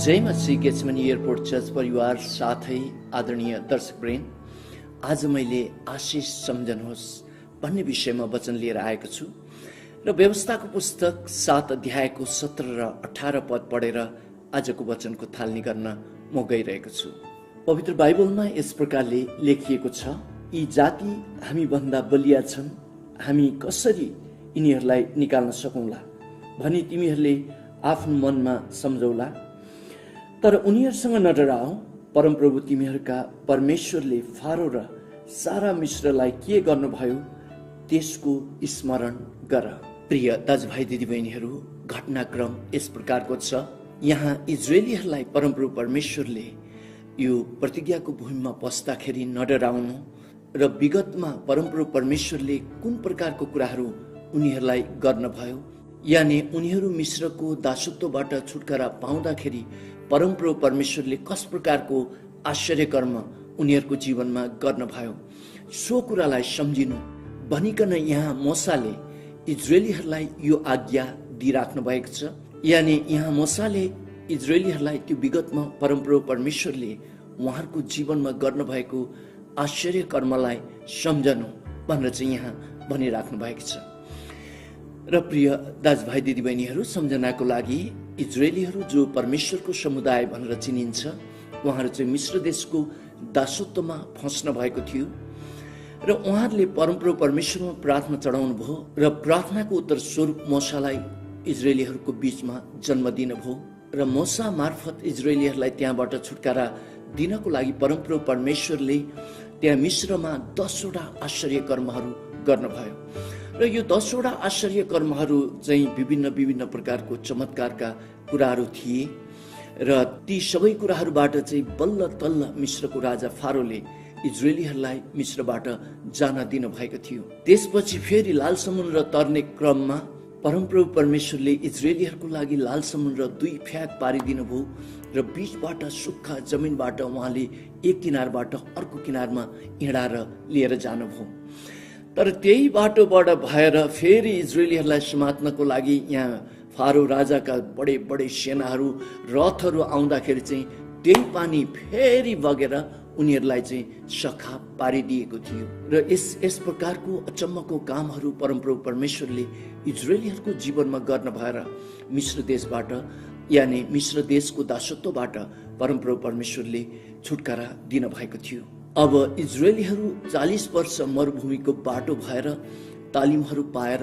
जय मसीह गेट्समन airport church परिवार साथै आदरणीय दर्शकवृन्द, आज मैले आशिष सम्झनुहोस् भन्ने विषयमा वचन लिएर आएको छु र व्यवस्थाको पुस्तक 7 अध्यायको 17 र 18 पद पढेर आजको वचनको थालनी गर्न म गइरहेको छु। पवित्र बाइबलमा यस प्रकारले लेखिएको छ, यी जाति हामी भन्दा बलिया छन्, हामी कसरी यिनीहरूलाई निकाल्न सकौँला भनी तिमीहरूले आफ्नो मनमा सम्झौला। तर उनीहरूसँग नडराओ, परमप्रभु तिमीहरूका परमेश्वरले फारो र सारा मिश्रलाई के गर्नुभयो त्यसको स्मरण गर। प्रिय दाजुभाइ दिदीबहिनीहरू, घटनाक्रम यस प्रकारको छ। यहाँ इजरायलीहरूलाई परमप्रभु परमेश्वरले यो प्रतिज्ञाको भूमिमा पस्दाखेरि नडराउनु र विगतमा परमप्रभु परमेश्वरले कुन प्रकारको कुराहरू उनीहरूलाई गर्नुभयो, यानि उनीहरू मिश्रको दासत्वबाट छुटकारा पाउँदाखेरि परमप्रभु परमेश्वरले कस प्रकारको आश्चर्य कर्म उनीहरूको जीवनमा गर्नुभयो, सो कुरालाई सम्झिनु भनिकन यहाँ मूसाले इजरायलीहरूलाई यो आज्ञा दिइराख्नु भएको छ। यानि यहाँ मूसाले इजरायलीहरूलाई त्यो विगतमा परमप्रभु परमेश्वरले उहाँहरूको जीवनमा गर्नुभएको आश्चर्य कर्मलाई सम्झनु भनेर चाहिँ यहाँ भनिराख्नु भएको छ। र प्रिय दाजुभाइ दिदीबहिनीहरू, सम्झनाको लागि इजरायलीहरू जो परमेश्वरको समुदाय भनेर चिनिन्छ, उहाँहरू चाहिँ मिश्र देशको दासत्वमा फस्न भएको थियो र उहाँहरूले परमप्रभु परमेश्वरमा प्रार्थना चढाउनु भयो र प्रार्थनाको उत्तर स्वरूप मूसालाई इजरायलीहरूको बीचमा जन्म दिनुभयो र मूसा मार्फत इजरायलीहरूलाई त्यहाँबाट छुटकारा दिनको लागि परमप्रभु परमेश्वरले त्यहाँ मिश्रमा 10 वटा आश्चर्य कर्महरू गर्नुभयो र यो 10 वटा आश्चर्य कर्महरू चाहिँ विभिन्न प्रकारको चमत्कारका कुराहरू थिए र ती सबै कुराहरूबाट चाहिँ बल्ल तल्ल मिश्रको राजा फारोले इजरायलीहरूलाई मिश्रबाट जान दिनु भएको थियो। त्यसपछि फेरि लाल समुद्र तर्ने क्रममा परमप्रभु परमेश्वरले इजरायलीहरूको लागि लाल समुद्र 2 फ्याक पारिदिनु भयो र बीचबाट सुक्खा जमिनबाट उहाँले एक किनारबाट अर्को किनारमा हिँडाएर लिएर जानुभयो। तर त्यही बाटोबाट भएर फेरि इजरायलीहरूलाई समात्नको लागि यहाँ फारो राजाका बडे सेनाहरू रथहरू आउँदाखेरि चाहिँ त्यही पानी फेरि बगेर उनीहरूलाई चाहिँ सखा पारिदिएको थियो र यस प्रकारको अचम्मको कामहरू परमप्रभु परमेश्वरले इजरायलीहरूको जीवनमा गर्न भएर मिश्र देशबाट यानि मिश्र देशको दासत्वबाट परमप्रभु परमेश्वरले छुटकारा दिन भएको थियो। अब इजरायलीहरू 40 वर्ष मरुभूमिको बाटो भएर तालिमहरू पाएर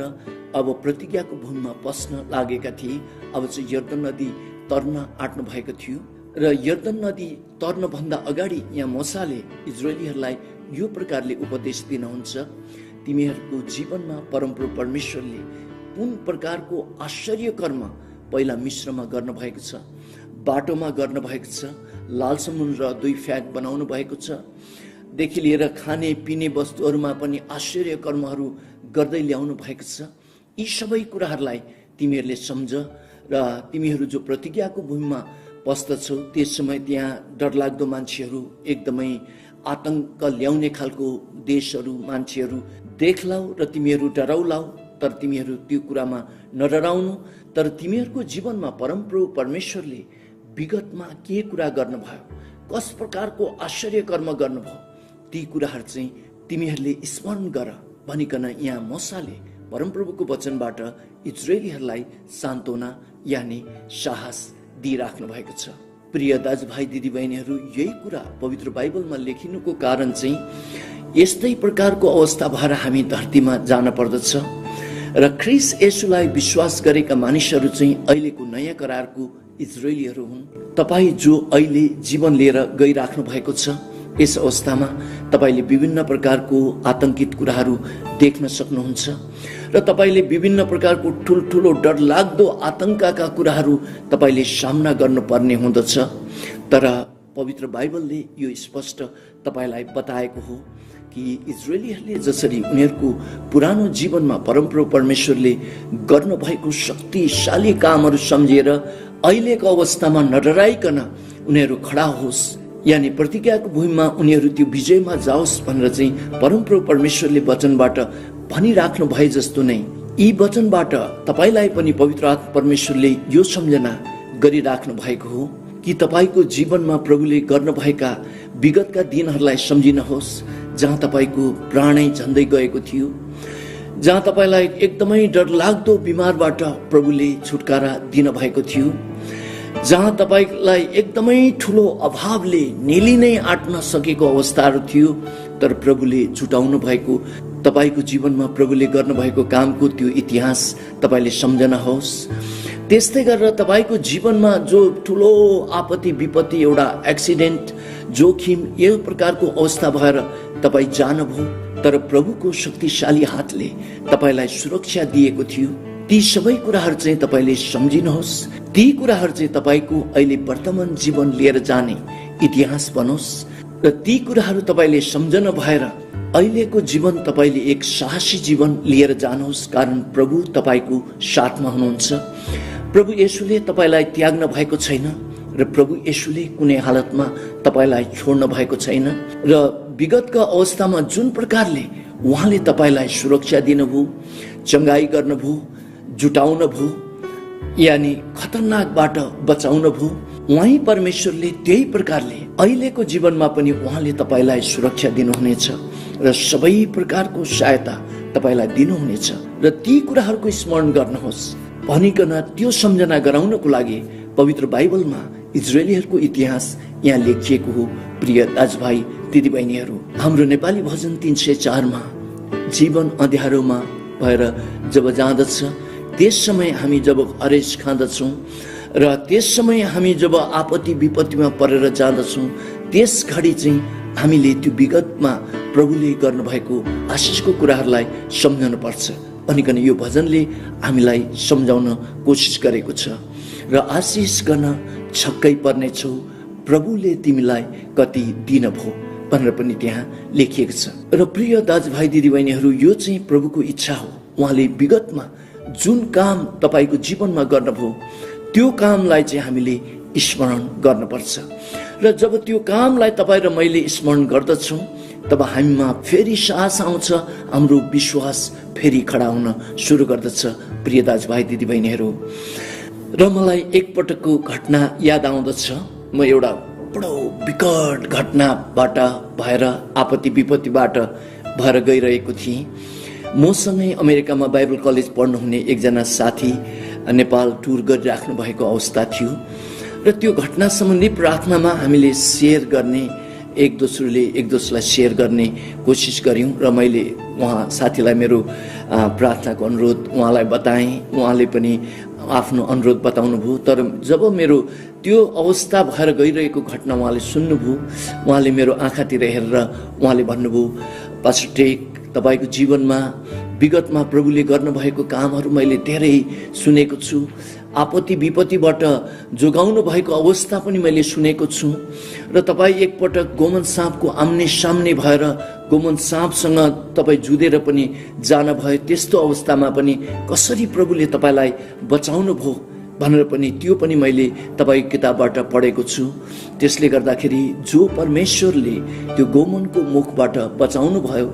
अब प्रतिज्ञाको भूमिमा पस्न लागेका थिए। अब चाहिँ यर्दन नदी तर्न आँट्नु भएको थियो र यर्दन नदी तर्नभन्दा अगाडि यहाँ मूसाले इजरायलीहरूलाई यो प्रकारले उपदेश दिनुहुन्छ, तिमीहरूको जीवनमा परमप्रभु परमेश्वरले कुन प्रकारको आश्चर्य कर्म पहिला मिश्रमा गर्नुभएको छ, बाटोमा गर्नुभएको छ, लाल समुद्र 2 फ्याक बनाउनु भएको छ देखि लिएर खाने पिने वस्तुहरूमा पनि आश्चर्य कर्महरू गर्दै ल्याउनु भएको छ। यी सबै कुराहरूलाई तिमीहरूले सम्झ र तिमीहरू जो प्रतिज्ञाको भूमिमा पस्दछौ त्यस समय त्यहाँ डरलाग्दो मान्छेहरू, एकदमै आतंक ल्याउने खालको देशहरू, मान्छेहरू देख्लाउ र तिमीहरू डराउलाउ, तर तिमीहरू त्यो कुरामा नडराउनु। तर तिमीहरूको जीवनमा परमप्रभु परमेश्वरले विगतमा के कुरा गर्नुभयो, कस प्रकारको आश्चर्य कर्म गर्नुभयो, ती कुराहरू चाहिँ तिमीहरूले स्मरण गर भनिकन यहाँ मूसाले परमप्रभुको वचनबाट इजरायलीहरूलाई सान्त्वना यानि साहस दिइराख्नु भएको छ। प्रिय दाजुभाइ दिदीबहिनीहरू, यही कुरा पवित्र बाइबलमा लेखिनुको कारण चाहिँ यस्तै प्रकारको अवस्था भएर हामी धरतीमा जान पर्दछ र ख्रीष्ट येशूलाई विश्वास गरेका मानिसहरू चाहिँ अहिलेको नयाँ करारको इजरायलीहरू हुन्। तपाईँ जो अहिले जीवन लिएर गइराख्नु भएको छ, यस अवस्थामा तपाईँले विभिन्न प्रकारको आतंकित कुराहरू देख्न सक्नुहुन्छ र तपाईँले विभिन्न प्रकारको ठुल्ठुलो डरलाग्दो आतंकका कुराहरू तपाईँले सामना गर्नुपर्ने हुँदछ। तर पवित्र बाइबलले यो स्पष्ट तपाईँलाई बताएको हो कि इजरायलीहरूले जसरी उनीहरूको पुरानो जीवनमा परमप्रभु परमेश्वरले गर्नुभएको शक्तिशाली कामहरू सम्झेर अहिलेको अवस्थामा नडराइकन उनीहरू खडा होस्, यानि प्रतिज्ञाको भूमिमा उनीहरू त्यो विजयमा जाओस् भनेर चाहिँ परमप्रभु परमेश्वरले वचनबाट भनिराख्नु भए जस्तो नै यी वचनबाट तपाईँलाई पनि पवित्र आत्मा परमेश्वरले यो सम्झना गरिराख्नु भएको हो कि तपाईको जीवनमा प्रभुले गर्नुभएका विगतका दिनहरूलाई सम्झिनुहोस्, जहाँ तपाईको प्राणै झन्दै गएको थियो, जहाँ तपाईलाई एकदमै डरलाग्दो बिमारबाट प्रभुले छुटकारा दिनुभएको थियो, जहाँ तपाईलाई एकदमै ठुलो अभावले नेली नै आट्न सकेको अवस्थाहरू थियो, तर प्रभुले जुटाउनु भएको तपाईको जीवनमा प्रभुले गर्नुभएको कामको त्यो इतिहास तपाईले सम्झनुहोस्। त्यस्तै गरेर तपाईको जीवनमा जो ठुलो आपत्ति विपत्ति, एउटा एक्सिडेन्ट, जोखिम, यो प्रकारको अवस्था भएर तपाई जानुभयो, तर प्रभुको शक्तिशाली हातले तपाईलाई सुरक्षा दिएको थियो। ती सबै कुराहरू चाहिँ तपाईले सम्झिनुहोस्। ती कुराहरू चाहिँ तपाईको अहिले वर्तमान जीवन लिएर जाने इतिहास बनोस् र ती कुराहरू तपाईले सम्झन भएर अहिलेको जीवन तपाईले एक साहसी जीवन लिएर जानुहोस्, कारण प्रभु तपाईको साथमा हुनुहुन्छ। प्रभु येशूले तपाईलाई त्याग्न भएको छैन र प्रभु येशूले कुनै हालतमा तपाईलाई छोड्न भएको छैन र विगतका अवस्थामा जुन प्रकारले उहाँले तपाईलाई सुरक्षा दिनुभयो, चंगाई गर्नुभयो, जुटाउनु भयो, यानी खतरनाकबाट बचाउनु भयो, उहाँ परमेश्वरले त्यही प्रकारले अहिलेको जीवनमा पनि उहाँले तपाईलाई सुरक्षा दिनुहुनेछ र सबै प्रकारको सहायता तपाईलाई दिनुहुनेछ। र ती कुराहरूको स्मरण गर्नुहोस् भनिकन त्यो सम्झना गराउनको लागि पवित्र बाइबलमा इजरायलीहरूको इतिहास यहाँ लेखिएको हो। प्रिय दाजुभाइ दिदीबहिनीहरू, हाम्रो नेपाली भजन 304 मा जीवन अँध्यारोमा भएर जब जाँदछ, त्यस समय हामी जब हरेस खाँदछौँ र त्यस समय हामी जब आपत्ति विपत्तिमा परेर जाँदछौँ, त्यस घडी चाहिँ हामीले त्यो विगतमा प्रभुले गर्नुभएको आशिषको कुराहरूलाई सम्झनु पर्छ। अनिकन यो भजनले हामीलाई सम्झाउन कोसिस गरेको छ र आशिष गर्न छक्कै पर्नेछौ, प्रभुले तिमीलाई कति दिनुभयो भनेर पनि त्यहाँ लेखिएको छ। र प्रिय दाजुभाइ दिदीबहिनीहरू, यो चाहिँ प्रभुको इच्छा हो। उहाँले विगतमा जुन काम तपाईको जीवनमा गर्नुभयो, त्यो कामलाई चाहिँ हामीले स्मरण गर्नुपर्छ र जब त्यो कामलाई तपाईँ र मैले स्मरण गर्दछौँ, तब हामीमा फेरि साहस आउँछ, हाम्रो विश्वास फेरि खडा हुन सुरु गर्दछ। प्रिय दाजुभाइ दिदीबहिनीहरू, र मलाई एकपटकको घटना याद आउँदछ। म एउटा बडो विकट घटनाबाट भएर, आपत्ति विपत्तिबाट भएर गइरहेको थिएँ। मसँगै अमेरिकामा बाइबल कलेज पढ्नुहुने एकजना साथी नेपाल टुर गरिराख्नु भएको अवस्था थियो र त्यो घटना सम्बन्धी प्रार्थनामा हामीले सेयर गर्ने, एक दोस्रोलाई सेयर गर्ने कोसिस गऱ्यौँ र मैले उहाँ साथीलाई मेरो प्रार्थनाको अनुरोध उहाँलाई बताएँ। उहाँले पनि आफ्नो अनुरोध बताउनु भयो। तर जब मेरो त्यो अवस्था भएर गइरहेको घटना उहाँले सुन्नुभयो, उहाँले मेरो आँखातिर हेरेर उहाँले भन्नुभयो, पास्टर टेक, तपाईको जीवनमा विगतमा प्रभुले गर्नुभएको कामहरू मैले धेरै सुनेको छु। आपत्ति विपत्तिबाट जोगाउनु भएको अवस्था पनि मैले सुनेको छु र तपाईँ एकपटक गोमन साँपको आम्ने सामने भएर गोमन साँपसँग तपाईँ जुधेर पनि जानुभयो। त्यस्तो अवस्थामा पनि कसरी प्रभुले तपाईँलाई बचाउनु भयो भनेर पनि त्यो पनि मैले तपाईँको किताबबाट पढेको छु। त्यसले गर्दाखेरि जो परमेश्वरले त्यो गोमनको मुखबाट बचाउनु भयो,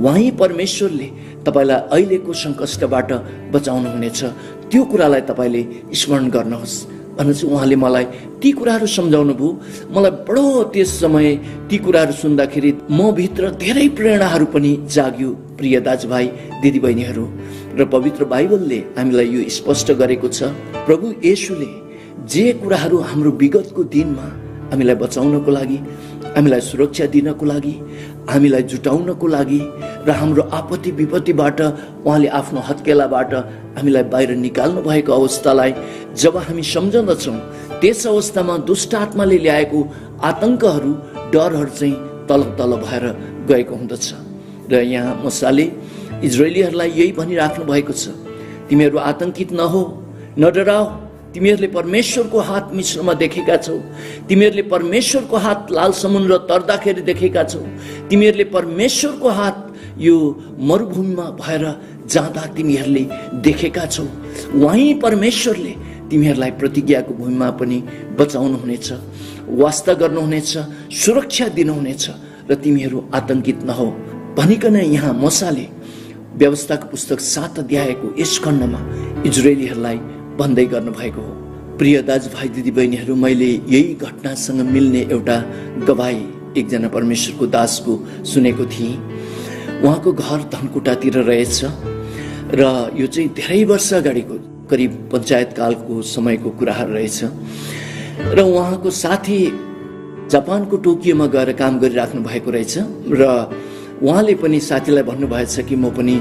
उहाँ परमेश्वरले तपाईँलाई अहिलेको सङ्कष्टबाट बचाउनु हुनेछ। त्यो कुरालाई तपाईँले स्मरण गर्नुहोस् भनेर चाहिँ उहाँले मलाई ती कुराहरू सम्झाउनु भयो। मलाई बडो त्यस समय ती कुराहरू सुन्दाखेरि म भित्र धेरै प्रेरणाहरू पनि जाग्यो। प्रिय दाजुभाइ दिदीबहिनीहरू, र पवित्र बाइबलले हामीलाई यो स्पष्ट गरेको छ, प्रभु येशूले जे कुराहरू हाम्रो विगतको दिनमा हामीलाई बचाउनको लागि, हामीलाई सुरक्षा दिनको लागि, हामीलाई जुटाउनको लागि र हाम्रो आपत्ति विपत्तिबाट उहाँले आफ्नो हत्केलाबाट हामीलाई बाहिर निकाल्नु भएको अवस्थालाई जब हामी सम्झँदछौँ, त्यस अवस्थामा दुष्ट आत्माले ल्याएको आतंकहरू, डरहरू चाहिँ तल तल भएर गएको हुँदछ। र यहाँ मूसाले इजरायलीहरूलाई यही भनिराख्नु भएको छ, तिमीहरू आतंकित नहो, नडराओ, तिमीहरूले परमेश्वरको हात मिश्रमा देखेका छौ, तिमीहरूले परमेश्वरको हात लाल समुद्र तर्दाखेरि देखेका छौ, तिमीहरूले परमेश्वरको हात यो मरुभूमिमा भएर जाँदा तिमीहरूले देखेका छौ। वहीँ परमेश्वरले तिमीहरूलाई प्रतिज्ञाको भूमिमा पनि बचाउनु हुनेछ, वास्ता गर्नुहुनेछ, सुरक्षा दिनुहुनेछ र तिमीहरू आतंकित नहो भनिकन यहाँ मूसाले व्यवस्थाको पुस्तक 7 अध्यायको यस खण्डमा इजरायलीहरूलाई भन्दै गर्नुभएको हो। प्रिय दाजुभाइ दिदीबहिनीहरू, मैले यही घटनासँग मिल्ने एउटा गवाई एकजना परमेश्वरको दासको सुनेको थिएँ। उहाँको घर धनकुटातिर रहेछ र यो चाहिँ धेरै वर्ष अगाडिको करिब पञ्चायतकालको समयको कुराहरू रहेछ। र उहाँको साथी जापानको टोकियोमा गएर काम गरिराख्नु भएको रहेछ र उहाँले पनि साथीलाई भन्नुभएछ कि म पनि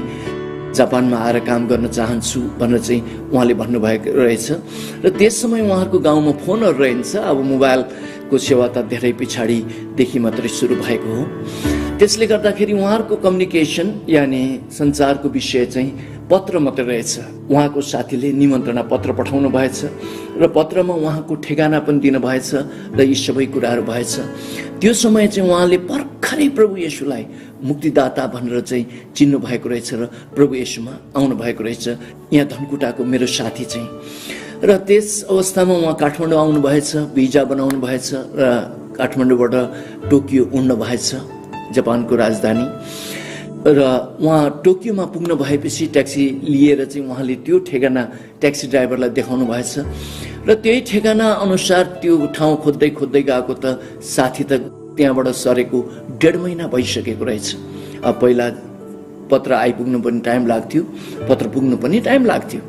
जापानमा आएर काम गर्न चाहन्छु भनेर चाहिँ उहाँले भन्नुभएको रहेछ। र त्यस समय उहाँहरूको गाउँमा फोनहरू रहन्छ। अब मोबाइलको सेवा त धेरै पछाडिदेखि मात्रै सुरु भएको हो। त्यसले गर्दाखेरि उहाँहरूको कम्युनिकेसन यानि सञ्चारको विषय चाहिँ पत्र मात्रै रहेछ। उहाँको साथीले निमन्त्रणा पत्र पठाउनु भएछ र पत्रमा उहाँको ठेगाना पनि दिनुभएछ र यी सबै कुराहरू भएछ। त्यो समय चाहिँ उहाँले भर्खरै प्रभु येशूलाई मुक्तिदाता भनेर चाहिँ चिन्नु भएको रहेछ र प्रभु येशूमा आउनु भएको रहेछ। यहाँ धनकुटाको मेरो साथी चाहिँ र त्यस अवस्थामा उहाँ काठमाडौँ आउनु भएछ, भिजा बनाउनु भएछ र काठमाडौँबाट टोकियो उड्नु भएछ, जापानको राजधानी। र उहाँ टोकियोमा पुग्नु भएपछि ट्याक्सी लिएर चाहिँ उहाँले त्यो ठेगाना ट्याक्सी ड्राइभरलाई देखाउनु भएछ र त्यही ठेगाना अनुसार त्यो ठाउँ खोज्दै खोज्दै गएको त साथी त त्यहाँबाट सरेको 1.5 महिना भइसकेको रहेछ। अब पहिला पत्र आइपुग्नु पनि टाइम लाग्थ्यो, पत्र पुग्नु पनि टाइम लाग्थ्यो।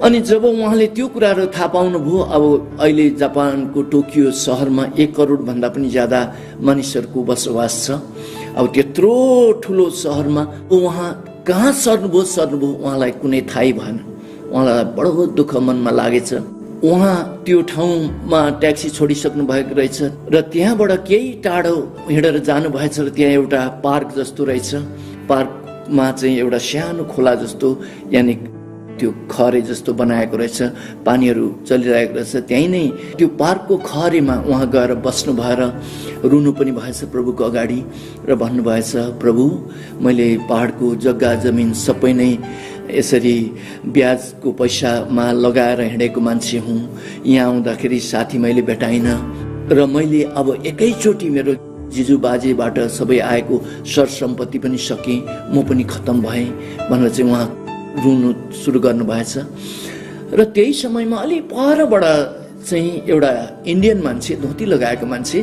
अनि जब उहाँले त्यो कुराहरू थाहा पाउनुभयो, अब अहिले जापानको टोकियो सहरमा 1 करोड भन्दा पनि ज्यादा मानिसहरूको बसोबास छ। अब त्यत्रो ठुलो सहरमा उहाँ कहाँ सर्नुभयो उहाँलाई कुनै थाहै भएन। उहाँलाई बडो दुःख मनमा लागेछ। उहाँ त्यो ठाउँमा ट्याक्सी छोडिसक्नु भएको रहेछ र त्यहाँबाट केही टाढो हिँडेर जानु भएछ र त्यहाँ एउटा पार्क जस्तो रहेछ। पार्कमा चाहिँ एउटा सानो खोला जस्तो यानि त्यो खरे जस्तो बनाएको रहेछ, पानीहरू चलिरहेको रहेछ। त्यहीँ नै त्यो पार्कको खरेमा उहाँ गएर बस्नु भएर रुनु पनि भएछ प्रभुको अगाडि र भन्नुभएछ, प्रभु मैले पहाडको जग्गा जमिन सबै नै यसरी ब्याजको पैसामा लगाएर हिँडेको मान्छे हुँ। यहाँ आउँदाखेरि साथी मैले भेटाइनँ र मैले अब एकैचोटि मेरो जिजु बाजेबाट सबै आएको सरसम्पत्ति पनि सकेँ, म पनि खत्तम भएँ भनेर चाहिँ उहाँ रुनु सुरु गर्नु भएछ। र त्यही समयमा अलि परबाट चाहिँ एउटा इन्डियन मान्छे, धोती लगाएको मान्छे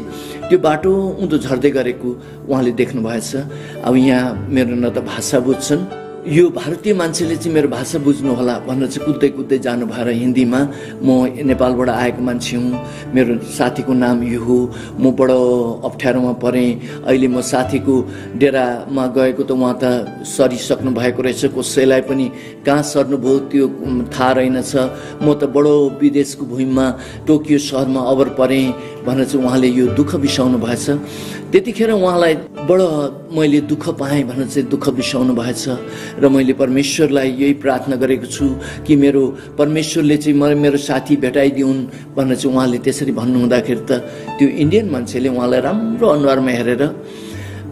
त्यो बाटो उँधो झर्दै गरेको उहाँले देख्नु भएछ। अब यहाँ मेरो न त भाषा बुझ्छन्, यो भारतीय मान्छेले चाहिँ मेरो भाषा बुझ्नु होला भनेर चाहिँ कुद्दै कुद्दै जानु भएर हिन्दीमा, म नेपालबाट आएको मान्छे हुँ, मेरो साथीको नाम यो हो, म बडो अप्ठ्यारोमा परेँ, अहिले म साथीको डेरामा गएको त उहाँ त सरिसक्नु भएको रहेछ, कसैलाई पनि कहाँ सर्नुभयो त्यो थाहा रहेनछ, म त बडो विदेशको भूमिमा टोकियो सहरमा अबर परेँ भनेर चाहिँ उहाँले यो दुःख बिसाउनु भएछ। त्यतिखेर उहाँलाई बडो मैले दुःख पाएँ भनेर चाहिँ दुःख बिसाउनु भएछ र मैले परमेश्वरलाई यही प्रार्थना गरेको छु कि मेरो परमेश्वरले चाहिँ मेरो साथी भेटाइदिउन् भनेर चाहिँ उहाँले त्यसरी भन्नुहुँदाखेरि त त्यो इन्डियन मान्छेले उहाँलाई राम्रो अनुहारमा हेरेर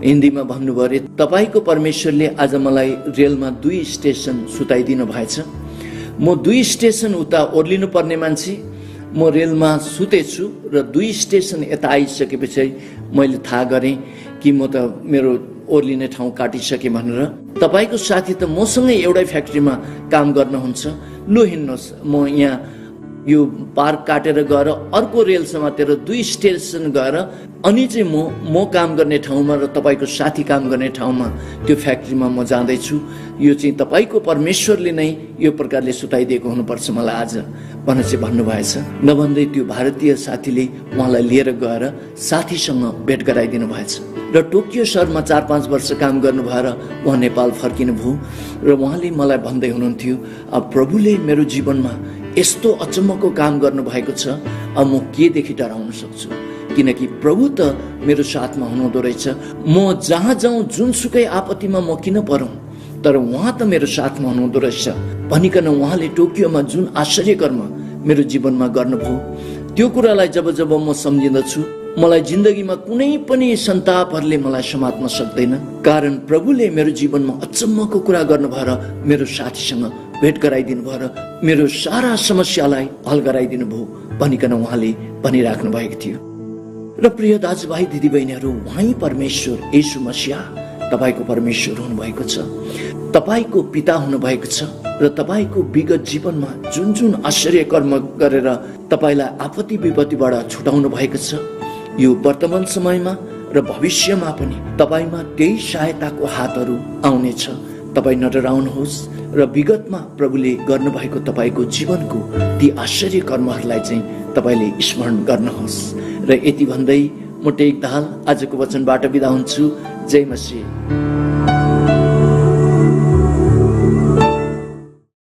हिन्दीमा भन्नुभयो अरे, तपाईँको परमेश्वरले आज मलाई रेलमा 2 स्टेसन सुताइदिनु भएछ। म 2 स्टेसन उता ओर्लिनु पर्ने मान्छे, म रेलमा सुतेछु र 2 स्टेसन यता आइसकेपछि मैले थाहा गरेँ कि म त मेरो ओर्लिने ठाउँ काटिसकेँ भनेर। तपाईँको साथी त मसँगै एउटै फ्याक्ट्रीमा काम गर्नुहुन्छ, लु हिँड्नुहोस्, म यहाँ यो पार्क काटेर गएर अर्को रेल समातेर 2 स्टेसन गएर अनि चाहिँ म काम गर्ने ठाउँमा र तपाईँको साथी काम गर्ने ठाउँमा त्यो फ्याक्ट्रीमा म जाँदैछु। यो चाहिँ तपाईँको परमेश्वरले नै यो प्रकारले सुताइदिएको हुनुपर्छ मलाई आज भनेर चाहिँ भन्नुभएछ। नभन्दै त्यो भारतीय साथीले उहाँलाई लिएर गएर साथीसँग भेट गराइदिनु भएछ र टोकियो सहरमा 4-5 वर्ष काम गर्नु भएर उहाँ नेपाल फर्किनु भयो र उहाँले मलाई भन्दै हुनुहुन्थ्यो, अब प्रभुले मेरो जीवनमा यस्तो अचम्मको काम गर्नुभएको छ, अब म केदेखि डराउन सक्छु, किनकि प्रभु त मेरो साथमा हुनुहुँदो रहेछ। म जहाँ जाउँ जुनसुकै आपत्तिमा म किन परौँ, तर उहाँ त मेरो साथमा हुनुहुँदो रहेछ भनिकन उहाँले टोकियोमा जुन आश्चर्यकर्म मेरो जीवनमा गर्नुभयो, त्यो कुरालाई जब जब म सम्झिँदछु मलाई जिन्दगीमा कुनै पनि सन्तापहरूले मलाई समात्न सक्दैन, कारण प्रभुले मेरो जीवनमा अचम्मको कुरा गर्नु भएर मेरो साथीसँग भेट गराइदिनु भएर मेरो सारा समस्यालाई हल गराइदिनु भयो भनिकन उहाँले भनिराख्नु भएको थियो। र प्रिय दाजुभाइ दिदीबहिनीहरू, उहाँ परमेश्वर येशू मसीह तपाईको परमेश्वर हुनुभएको छ, तपाईको पिता हुनुभएको छ। र तपाईको विगत जीवनमा जुन जुन आश्चर्य कर्म गरेर तपाईलाई आपत्ति विपत्तिबाट छुटाउनु भएको छ, यो वर्तमान समयमा र भविष्यमा पनि तपाईमा त्यही सहायताको हातहरू आउनेछ। तपाई नडराउनुहोस् र विगतमा प्रभुले गर्नुभएको तपाईको जीवनको ती आश्चर्य कर्महरूलाई चाहिँ तपाईले स्मरण गर्नुहोस्। र यति भन्दै म टेक दाहाल आजको वचनबाट बिदा हुन्छु। जय मसीह।